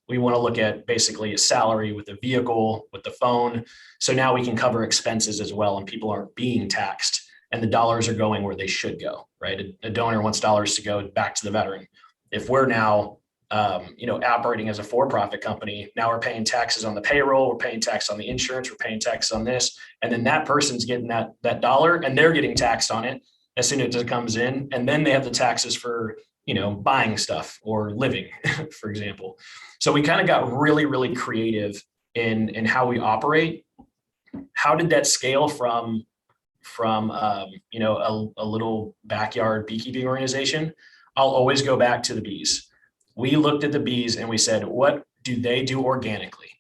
We want to look at basically a salary with a vehicle, with the phone. So now we can cover expenses as well, and people aren't being taxed and the dollars are going where they should go, right? A donor wants dollars to go back to the veteran. If we're now, operating as a for-profit company, now we're paying taxes on the payroll, we're paying tax on the insurance, we're paying tax on this, and then that person's getting that dollar and they're getting taxed on it as soon as it comes in. And then they have the taxes for, buying stuff or living, for example. So we kind of got really, really creative in how we operate. How did that scale from a little backyard beekeeping organization? I'll always go back to the bees. We looked at the bees and we said, what do they do organically?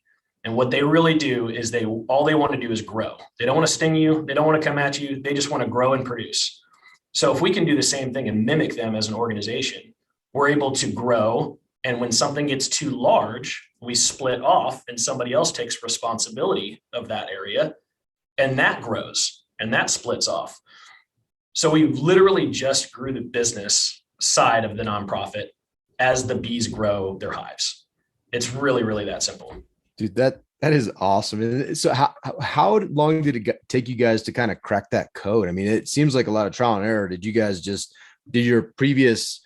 And what they really do is all they want to do is grow. They don't want to sting you. They don't want to come at you. They just want to grow and produce. So if we can do the same thing and mimic them as an organization, we're able to grow. And when something gets too large, we split off and somebody else takes responsibility of that area, and that grows and that splits off. So we literally just grew the business side of the nonprofit as the bees grow their hives. It's really, really that simple. Dude, that is awesome. So how long did it take you guys to kind of crack that code? I mean, it seems like a lot of trial and error. Did you guys did your previous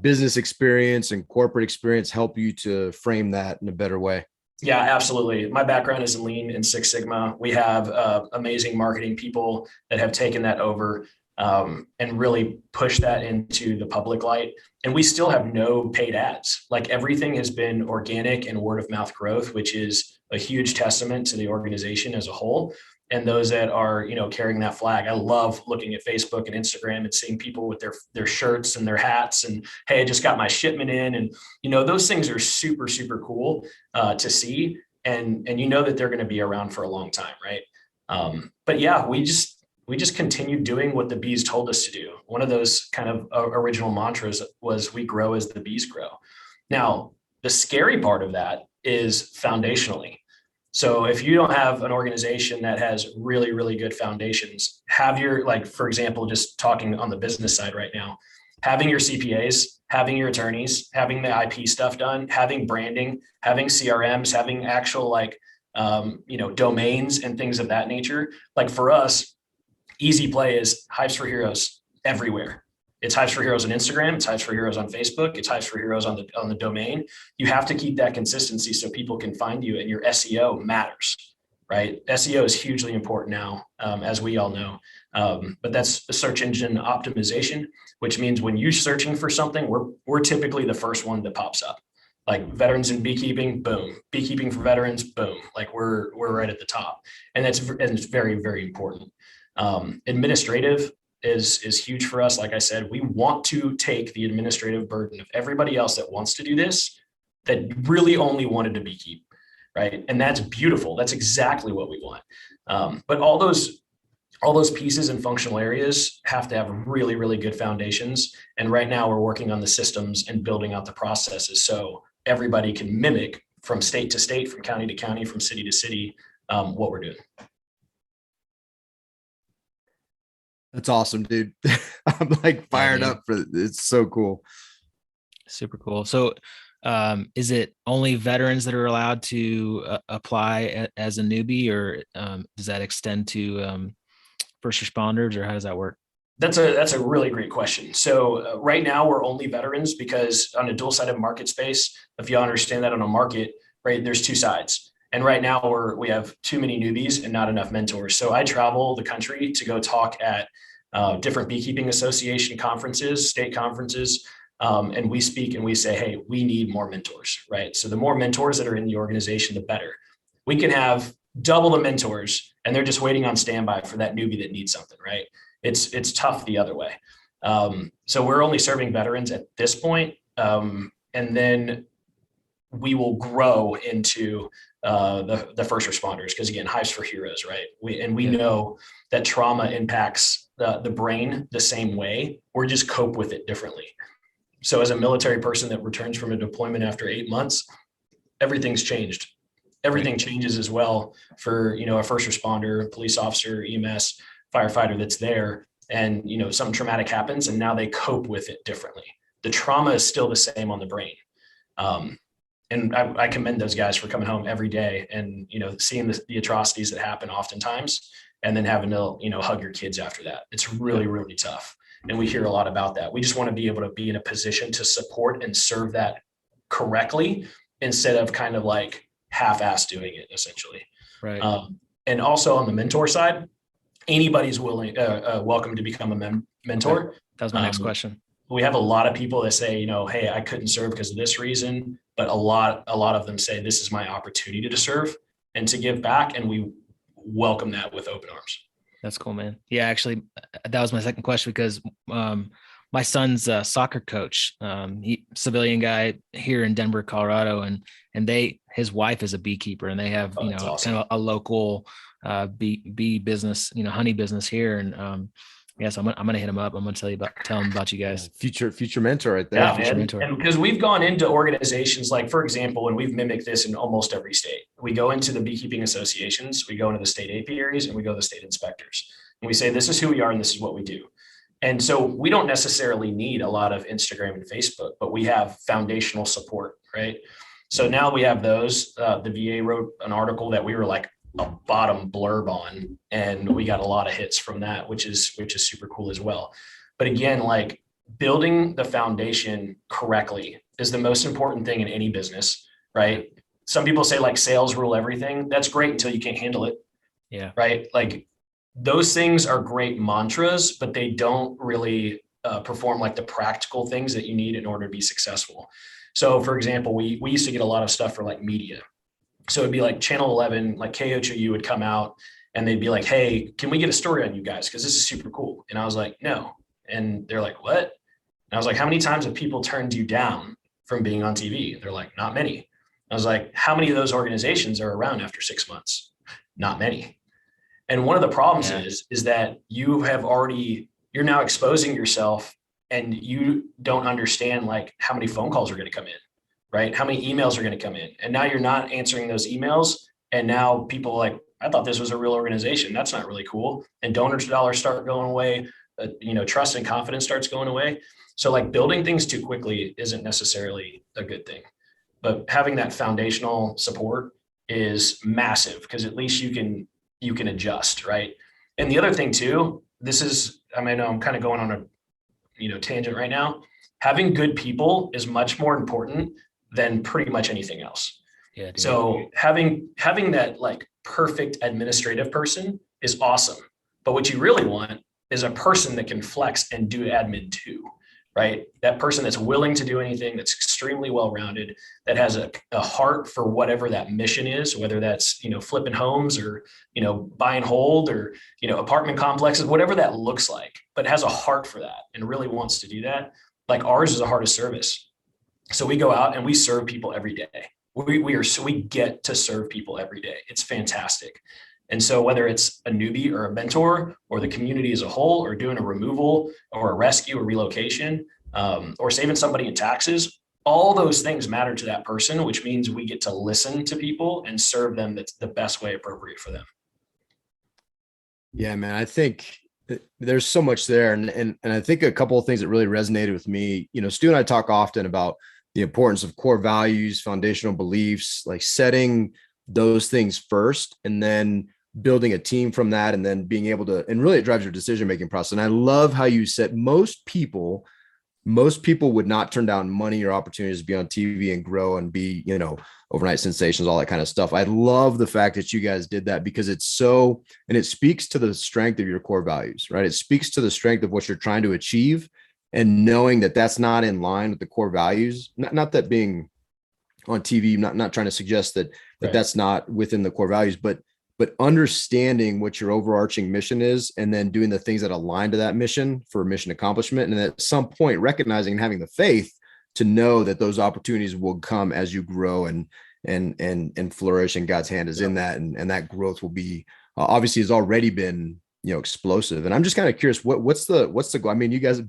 business experience and corporate experience help you to frame that in a better way? Yeah, absolutely. My background is in Lean and Six Sigma. We have amazing marketing people that have taken that over and really push that into the public light. And we still have no paid ads. Like, everything has been organic and word of mouth growth, which is a huge testament to the organization as a whole. And those that are, carrying that flag. I love looking at Facebook and Instagram and seeing people with their shirts and their hats and, hey, I just got my shipment in. And, those things are super, super cool to see. And that they're going to be around for a long time. Right. But yeah, we just continued doing what the bees told us to do. One of those kind of original mantras was, we grow as the bees grow. Now, the scary part of that is foundationally. So if you don't have an organization that has really, really good foundations, have your, for example, just talking on the business side right now, having your CPAs, having your attorneys, having the IP stuff done, having branding, having CRMs, having actual domains and things of that nature. Like, for us, easy play is Hives for Heroes everywhere. It's Hives for Heroes on Instagram. It's Hives for Heroes on Facebook. It's Hives for Heroes on the domain. You have to keep that consistency so people can find you, and your SEO matters, right? SEO is hugely important now, as we all know. But that's the search engine optimization, which means when you're searching for something, we're typically the first one that pops up. Like, veterans in beekeeping, boom. Beekeeping for veterans, boom. Like, we're right at the top, and it's very, very important. Administrative is huge for us. Like I said, we want to take the administrative burden of everybody else that wants to do this, that really only wanted to beekeep, right? And that's beautiful. That's exactly what we want. But all those pieces and functional areas have to have really, really good foundations. And right now we're working on the systems and building out the processes so everybody can mimic from state to state, from county to county, from city to city, what we're doing. That's awesome, dude. I'm fired up for it. It's so cool. Super cool. So is it only veterans that are allowed to apply as a newbie, or does that extend to first responders, or how does that work? That's a really great question. So right now we're only veterans, because on a dual-sided market space, if you understand that on a market, right, there's two sides. And right now we have too many newbies and not enough mentors. So I travel the country to go talk at different beekeeping association conferences, state conferences, and we speak and we say, hey, we need more mentors, right? So the more mentors that are in the organization, the better. We can have double the mentors, and they're just waiting on standby for that newbie that needs something, right? It's tough the other way. So we're only serving veterans at this point. And then we will grow into the first responders. Because again, Hives for Heroes, right? We know that trauma impacts the brain the same way. We're just cope with it differently. So as a military person that returns from a deployment after 8 months, everything's changed. Everything changes as well for, a first responder, police officer, EMS, firefighter that's there. And, something traumatic happens and now they cope with it differently. The trauma is still the same on the brain. And I commend those guys for coming home every day and, seeing the atrocities that happen oftentimes and then having to, hug your kids after that. It's really, really tough. And we hear a lot about that. We just want to be able to be in a position to support and serve that correctly instead of kind of like half-ass doing it essentially. Right. And also on the mentor side, anybody's welcome to become a mentor. That was my next question. We have a lot of people that say, hey, I couldn't serve because of this reason, but a lot of them say this is my opportunity to serve and to give back. And we welcome that with open arms. That's cool, man. Yeah, actually, that was my second question because my son's a soccer coach, civilian guy here in Denver, Colorado, and his wife is a beekeeper, and they have awesome. Kind of a local bee business, honey business here, and so I'm gonna hit him up. I'm gonna tell him about you guys. Future mentor right there. Yeah, future mentor. And because we've gone into organizations like, for example, and we've mimicked this in almost every state. We go into the beekeeping associations, we go into the state apiaries, and we go to the state inspectors. And we say, this is who we are and this is what we do. And so we don't necessarily need a lot of Instagram and Facebook, but we have foundational support, right? So now we have those. The VA wrote an article that we were like a bottom blurb on, and we got a lot of hits from that, which is super cool as well. But again, like building the foundation correctly is the most important thing in any business, right? Some people say like sales rule everything. That's great until you can't handle it. Yeah. Right. Like those things are great mantras, but they don't really perform like the practical things that you need in order to be successful. So for example, we used to get a lot of stuff for like media. So it'd be like Channel 11, like KHOU would come out and they'd be like, hey, can we get a story on you guys? Because this is super cool. And I was like, no. And they're like, what? And I was like, how many times have people turned you down from being on TV? They're like, not many. I was like, how many of those organizations are around after 6 months? Not many. And one of the problems is that you're now exposing yourself and you don't understand like how many phone calls are going to come in, right? How many emails are going to come in? And now you're not answering those emails. And now people are like, I thought this was a real organization. That's not really cool. And donor dollars start going away. Trust and confidence starts going away. So like building things too quickly isn't necessarily a good thing, but having that foundational support is massive because at least you can adjust, right? And the other thing too, I know I'm kind of going on a tangent right now. Having good people is much more important than pretty much anything else. Yeah. Dude. So having that like perfect administrative person is awesome. But what you really want is a person that can flex and do admin too, right? That person that's willing to do anything, that's extremely well-rounded, that has a heart for whatever that mission is, whether that's, flipping homes or, buy and hold or, apartment complexes, whatever that looks like, but has a heart for that and really wants to do that. Like ours is a heart of service. So we go out and we serve people every day. We get to serve people every day. It's fantastic. And so whether it's a newbie or a mentor or the community as a whole, or doing a removal or a rescue or relocation, or saving somebody in taxes, all those things matter to that person, which means we get to listen to people and serve them that's the best way appropriate for them. Yeah, man, I think there's so much there. And I think a couple of things that really resonated with me, Stu and I talk often about the importance of core values, foundational beliefs, like setting those things first and then building a team from that, and then being able to, and really it drives your decision-making process. And I love how you said most people would not turn down money or opportunities to be on TV and grow and be, overnight sensations, all that kind of stuff. I love the fact that you guys did that because and it speaks to the strength of your core values, right? It speaks to the strength of what you're trying to achieve, and knowing that that's not in line with the core values, not that being on TV, not trying to suggest that Right. That's not within the core values, but understanding what your overarching mission is, and then doing the things that align to that mission for mission accomplishment. And at some point recognizing and having the faith to know that those opportunities will come as you grow and flourish, and God's hand is in that, and that growth will be obviously has already been, explosive. And I'm just kind of curious, what's the goal? I mean, you guys have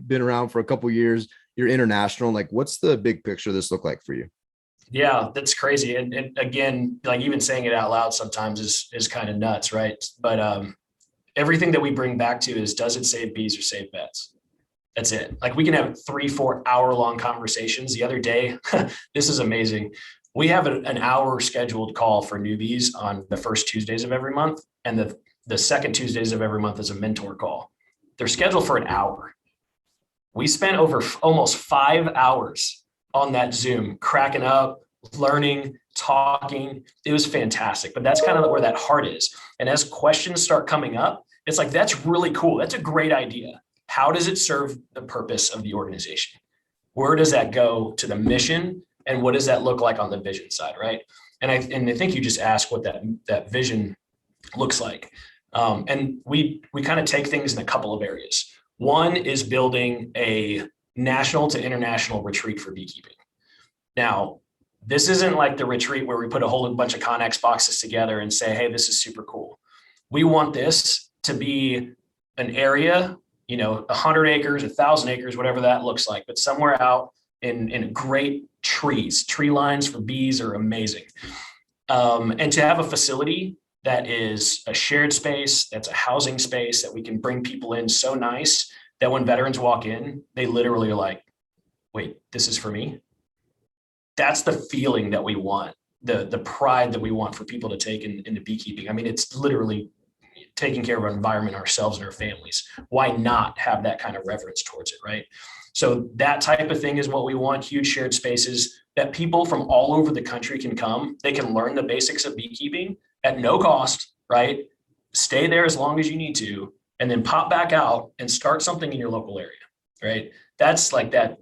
been around for a couple of years, you're international. Like, what's the big picture of this look like for you? Yeah, that's crazy. And again, like even saying it out loud sometimes is kind of nuts, right? But everything that we bring back to is, does it save bees or save vets? That's it. Like we can have 3-4 hour long conversations. The other day, this is amazing. We have an hour scheduled call for newbies on the first Tuesdays of every month. And the second Tuesdays of every month is a mentor call. They're scheduled for an hour. We spent over almost 5 hours on that Zoom, cracking up, learning, talking. It was fantastic, but that's kind of where that heart is. And as questions start coming up, it's like, that's really cool. That's a great idea. How does it serve the purpose of the organization? Where does that go to the mission? And what does that look like on the vision side, right? And I think you just asked what that vision looks like. And we kind of take things in a couple of areas. One is building a national to international retreat for beekeeping. Now, this isn't like the retreat where we put a whole bunch of Connex boxes together and say, hey, this is super cool. We want this to be an area, 100 acres, 1,000 acres, whatever that looks like, but somewhere out in great trees. Tree lines for bees are amazing. And to have a facility that is a shared space, that's a housing space that we can bring people in so nice that when veterans walk in, they literally are like, wait, this is for me. That's the feeling that we want, the pride that we want for people to take into beekeeping. I mean, it's literally taking care of our environment, ourselves and our families. Why not have that kind of reverence towards it, right? So that type of thing is what we want, huge shared spaces that people from all over the country can come. They can learn the basics of beekeeping at no cost, right? Stay there as long as you need to, and then pop back out and start something in your local area, right? That's like that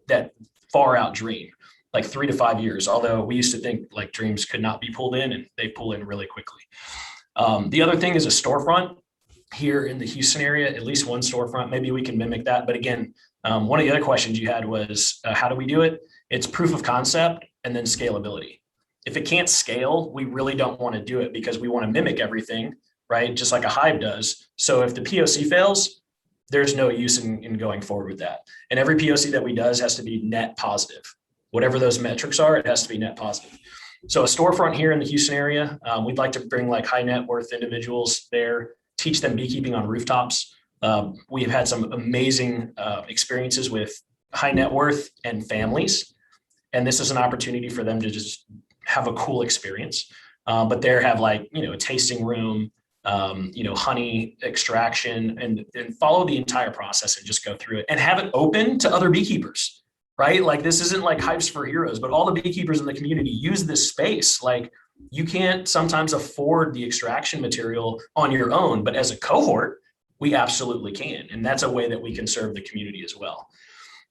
far out dream, like 3 to 5 years. Although we used to think like dreams could not be pulled in, and they pull in really quickly. The other thing is a storefront here in the Houston area, at least one storefront. Maybe we can mimic that. But again, one of the other questions you had was, how do we do it? It's proof of concept and then scalability. If it can't scale, we really don't want to do it because we want to mimic everything, right? Just like a hive does. So if the POC fails, there's no use in going forward with that. And every POC that we does has to be net positive. Whatever those metrics are, it has to be net positive. So a storefront here in the Houston area, we'd like to bring like high net worth individuals there, teach them beekeeping on rooftops. We have had some amazing experiences with high net worth and families. And this is an opportunity for them to just have a cool experience. But there have like, a tasting room, honey extraction, and follow the entire process and just go through it and have it open to other beekeepers, right? Like this isn't like Hives for Heroes, but all the beekeepers in the community use this space. Like you can't sometimes afford the extraction material on your own, but as a cohort, we absolutely can. And that's a way that we can serve the community as well.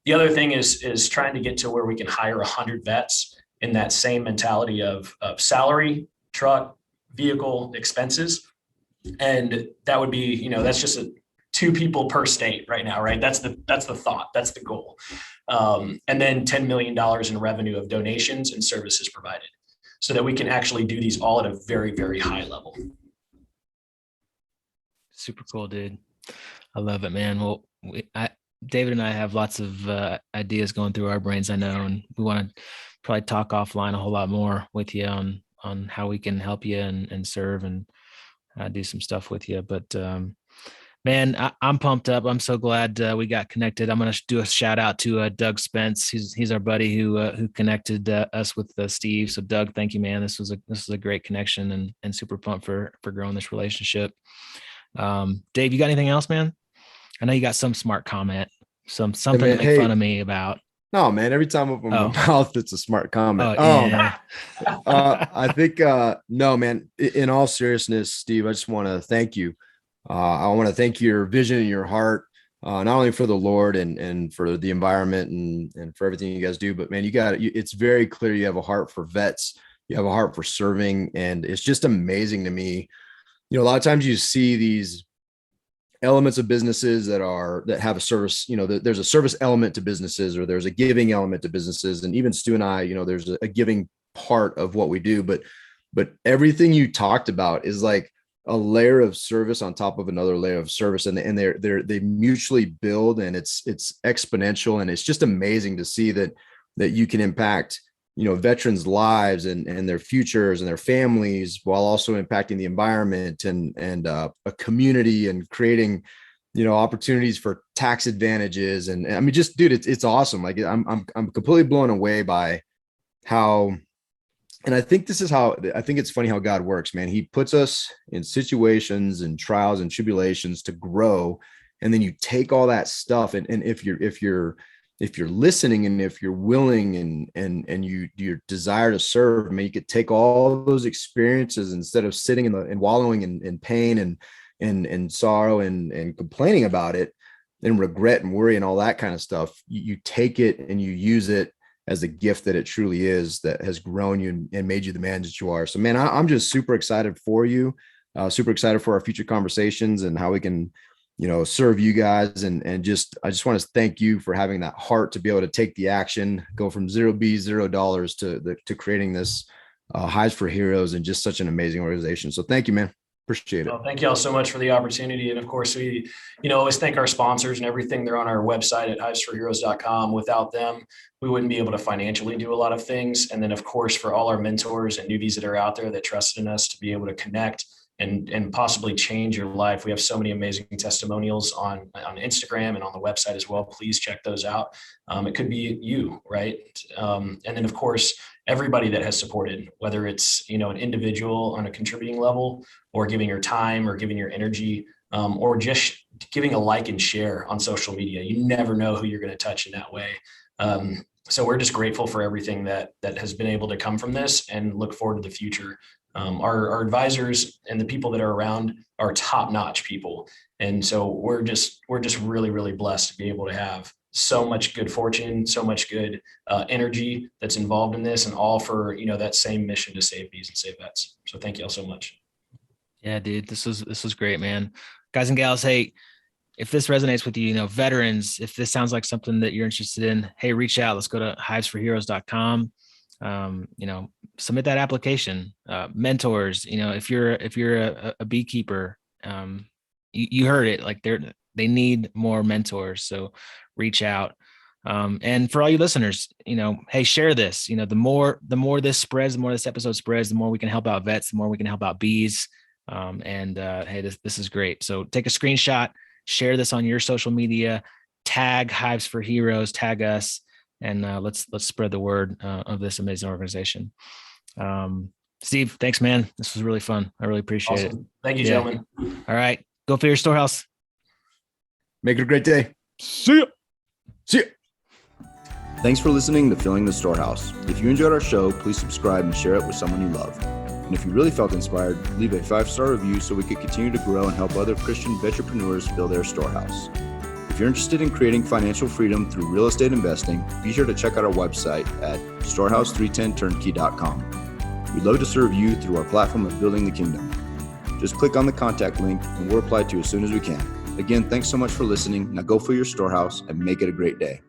The other thing is trying to get to where we can hire 100 vets in that same mentality of salary, truck, vehicle, expenses. And that would be, that's just 2 people per state right now, right? That's the thought, that's the goal. And then $10 million in revenue of donations and services provided so that we can actually do these all at a very, very high level. Super cool, dude. I love it, man. Well, David and I have lots of ideas going through our brains, I know, and we want to probably talk offline a whole lot more with you on how we can help you and serve and do some stuff with you. But man, I'm pumped up. I'm so glad we got connected. I'm going to do a shout out to Doug Spence. He's our buddy who connected us with Steve. So Doug, thank you, man. This was a great connection and super pumped for growing this relationship. Dave, you got anything else, man? I know you got some smart comment, something to make fun of me about. No, man. Every time I open my mouth, it's a smart comment. Yeah. I think, no, man, in all seriousness, Steve, I just want to thank you. I want to thank your vision and your heart, not only for the Lord and for the environment and for everything you guys do, but man, it's very clear you have a heart for vets. You have a heart for serving. And it's just amazing to me. A lot of times you see these elements of businesses that have a service, there's a service element to businesses, or there's a giving element to businesses. And even Stu and I, there's a giving part of what we do, but everything you talked about is like a layer of service on top of another layer of service, and they mutually build, and it's exponential. And it's just amazing to see that you can impact, veterans' lives and their futures and their families, while also impacting the environment and a community, and creating, opportunities for tax advantages. And I mean, just, dude, it's awesome. Like I'm completely blown away by how. And I think it's funny how God works, man. He puts us in situations and trials and tribulations to grow. And then you take all that stuff. And if you're listening, and if you're willing, and your desire to serve, I mean, you could take all those experiences, instead of sitting and wallowing in pain and sorrow and complaining about it, and regret and worry and all that kind of stuff. You take it and you use it as a gift that it truly is, that has grown you and made you the man that you are. So, man, I'm just super excited for you, super excited for our future conversations and how we can, serve you guys. And I just want to thank you for having that heart to be able to take the action, go from $0 to creating this Hives for Heroes, and just such an amazing organization. So thank you, man. Appreciate it. Well, thank you all so much for the opportunity. And of course, we, always thank our sponsors and everything. They're on our website at hivesforheroes.com. Without them, we wouldn't be able to financially do a lot of things. And then, of course, for all our mentors and newbies that are out there that trusted in us to be able to connect and possibly change your life. We have so many amazing testimonials on Instagram and on the website as well. Please check those out. It could be you, right? And then, of course, everybody that has supported, whether it's, an individual on a contributing level, or giving your time, or giving your energy, or just giving a like and share on social media. You never know who you're going to touch in that way. So we're just grateful for everything that has been able to come from this, and look forward to the future. Our advisors and the people that are around are top-notch people. And so we're just really, really blessed to be able to have so much good fortune, so much good energy that's involved in this, and all for, that same mission to save bees and save vets. So thank you all so much. Yeah, dude, this was great, man. Guys and gals, hey, if this resonates with you, veterans, if this sounds like something that you're interested in, hey, reach out. Let's go to hivesforheroes.com. Submit that application. Mentors, if you're a beekeeper, you heard it, like they need more mentors. So reach out. And for all you listeners, hey, share this. The more this spreads, the more this episode spreads, the more we can help out vets, the more we can help out bees. Hey, this is great. So take a screenshot, share this on your social media, tag Hives for Heroes, tag us, and let's spread the word of this amazing organization. Steve, thanks, man. This was really fun. I really appreciate it. Thank you, gentlemen. All right, go fill your storehouse. Make it a great day. See ya. Thanks for listening to Filling the Storehouse. If you enjoyed our show, please subscribe and share it with someone you love. And if you really felt inspired, leave a 5-star review so we could continue to grow and help other Christian entrepreneurs fill their storehouse. If you're interested in creating financial freedom through real estate investing, be sure to check out our website at storehouse310turnkey.com. We'd love to serve you through our platform of building the kingdom. Just click on the contact link and we'll reply to you as soon as we can. Again, thanks so much for listening. Now go fill your storehouse and make it a great day.